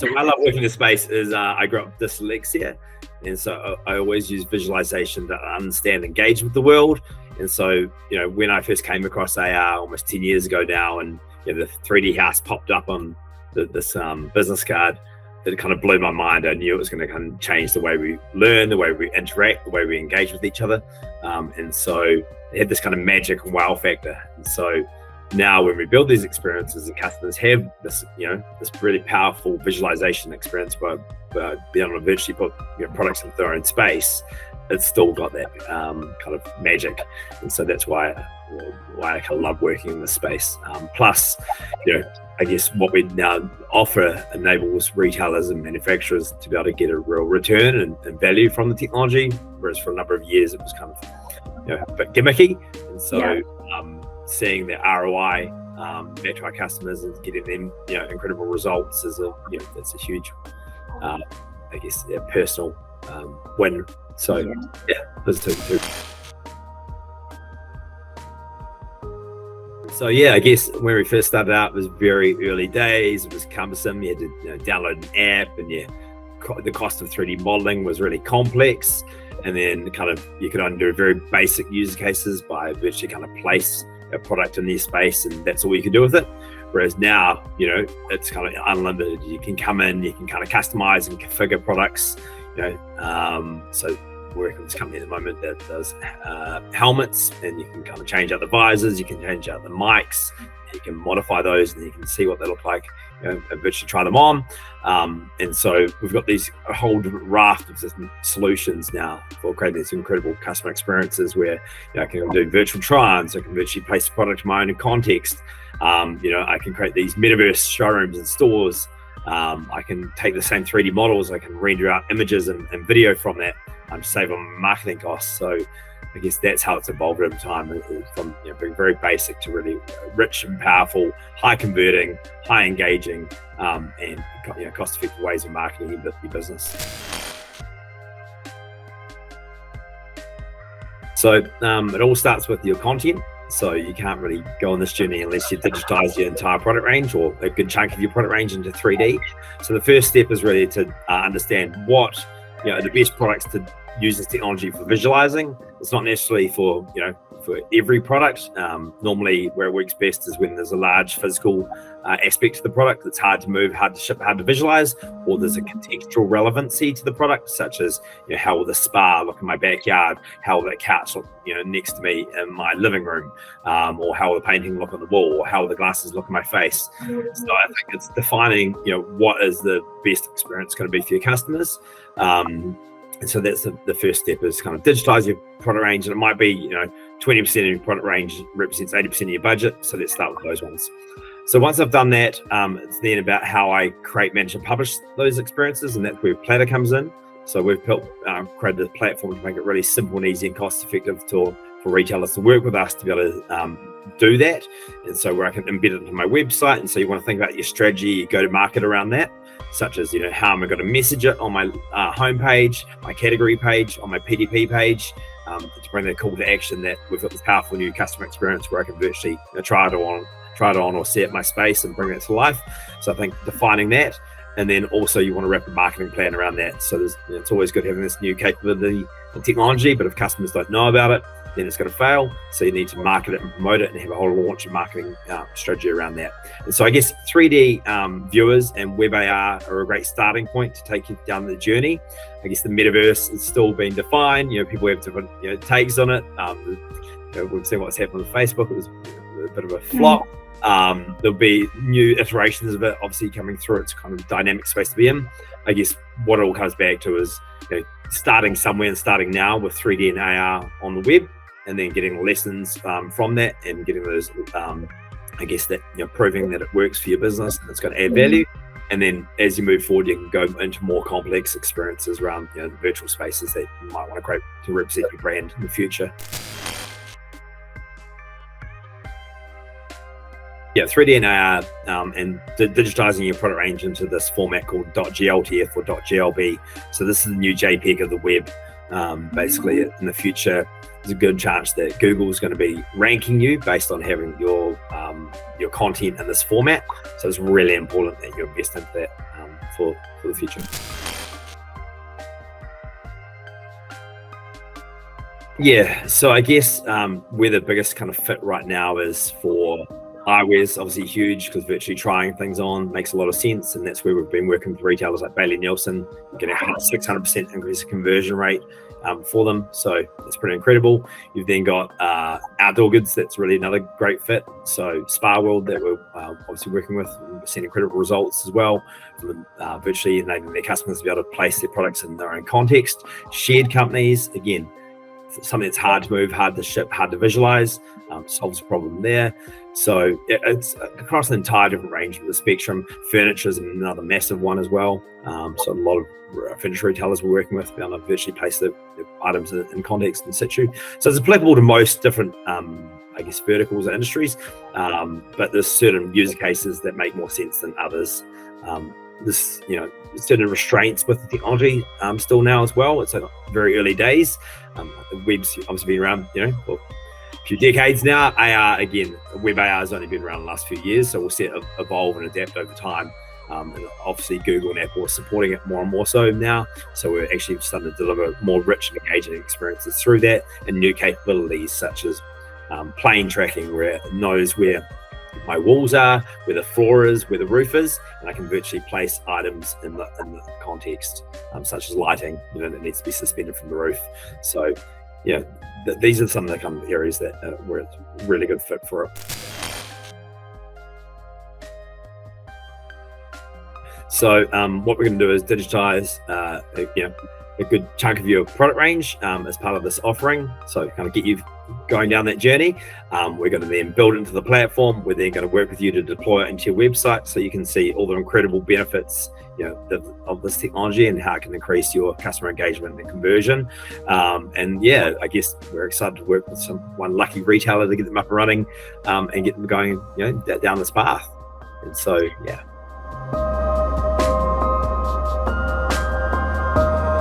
So why I love working in this space is I grew up with dyslexia, and so I always use visualization to understand, engage with the world. And so, when I first came across AR almost 10 years ago now, and the 3D house popped up on this business card, it kind of blew my mind. I knew it was going to kind of change the way we learn, the way we interact, the way we engage with each other. And so it had this kind of magic and wow factor. And so now when we build these experiences, the customers have this, this really powerful visualization experience by being able to virtually put products into their own space. It's still got that kind of magic. And so that's why I kind of love working in this space. Plus, I guess what we now offer enables retailers and manufacturers to be able to get a real return and value from the technology, whereas for a number of years it was kind of a bit gimmicky. And so seeing the ROI back to our customers and getting them incredible results is that's a huge personal win. So those two. So I guess when we first started out, it was very early days. It was cumbersome. You had to download an app, and the cost of 3D modeling was really complex. And then you could only do very basic use cases by virtually kind of place a product in their space, and that's all you can do with it. Whereas now, it's kind of unlimited. You can come in, you can kind of customize and configure products. So we're working with this company at the moment that does helmets, and you can kind of change out the visors, you can change out the mics, you can modify those, and you can see what they look like, and virtually try them on. And so we've got a whole raft of different solutions now for creating these incredible customer experiences where I can do virtual try-ons, I can virtually place the product in my own context. I can create these metaverse showrooms and stores. I can take the same 3D models, I can render out images and video from that, save on marketing costs. So I guess that's how it's evolved over time, from being very basic to really rich and powerful, high converting, high engaging, and cost-effective ways of marketing your business. So it all starts with your content. So you can't really go on this journey unless you digitize your entire product range, or a good chunk of your product range, into 3D. So the first step is really to understand what are the best products to use this technology for visualizing. It's not necessarily for every product. Normally where it works best is when there's a large physical aspect to the product that's hard to move, hard to ship, hard to visualize, or there's a contextual relevancy to the product, such as how will the spa look in my backyard, how will that couch look next to me in my living room, or how will the painting look on the wall, or how will the glasses look in my face. So I think it's defining what is the best experience going to be for your customers. And so that's the first step, is kind of digitize your product range. And it might be 20% of your product range represents 80% of your budget. So let's start with those ones. So once I've done that, it's then about how I create, manage, and publish those experiences, and that's where Plattar comes in. So we've created a platform to make it really simple and easy and cost effective for retailers to work with us to be able to do that. And so where I can embed it into my website. And so you want to think about your strategy, your go-to-market around that, such as how am I going to message it on my homepage, my category page, on my PDP page, to bring that call to action that we've got this powerful new customer experience where I can virtually try it on or see it in my space and bring it to life. So I think defining that, and then also you want to wrap a marketing plan around that. So it's always good having this new capability and technology, but if customers don't know about it, then it's going to fail. So you need to market it and promote it and have a whole launch and marketing strategy around that. And so I guess 3D viewers and web AR are a great starting point to take you down the journey. I guess the metaverse is still being defined. People have different takes on it. We've seen what's happened with Facebook. It was a bit of a flop. There'll be new iterations of it obviously coming through. It's kind of dynamic space to be in. I guess what it all comes back to is starting somewhere and starting now with 3D and AR on the web, and then getting lessons from that and getting those, I guess that, proving that it works for your business and it's going to add value. And then as you move forward, you can go into more complex experiences around the virtual spaces that you might want to create to represent your brand in the future. 3D and AR and digitizing your product range into this format called .gltf or .glb. So this is the new JPEG of the web. Basically, in the future, there's a good chance that Google is going to be ranking you based on having your content in this format. So it's really important that you invest into that for the future. Yeah, so I guess where the biggest kind of fit right now is for eyewear's obviously huge, because virtually trying things on makes a lot of sense, and that's where we've been working with retailers like Bailey Nielsen, getting a 600% increase in conversion rate for them. So it's pretty incredible. You've then got outdoor goods. That's really another great fit. So Spa World, that we're obviously working with, and we're seeing incredible results as well from virtually enabling their customers to be able to place their products in their own context. Shared companies, again, something that's hard to move, hard to ship, hard to visualize, solves a problem there. So it's across an entire different range of the spectrum. Furniture is another massive one as well. So a lot of furniture retailers we're working with, be able to virtually place the items in context in situ. So it's applicable to most different, I guess, verticals and industries, but there's certain use cases that make more sense than others. This, certain restraints with the technology still now as well. It's very early days. The web's obviously been around, for a few decades now. AR, again, web AR has only been around the last few years, so we'll see it evolve and adapt over time. And obviously Google and Apple are supporting it more and more so now. So we're actually starting to deliver more rich and engaging experiences through that, and new capabilities such as plane tracking, where it knows where my walls are, where the floor is, where the roof is, and I can virtually place items in the context, such as lighting, that needs to be suspended from the roof. So, these are some of the kind of areas that where it's a really good fit for it. So, what we're going to do is digitize, a good chunk of your product range as part of this offering. So kind of get you going down that journey. We're going to then build it into the platform. We're then going to work with you to deploy it into your website, so you can see all the incredible benefits of this technology and how it can increase your customer engagement and conversion. And yeah, I guess we're excited to work with one lucky retailer to get them up and running and get them going down this path. And so yeah.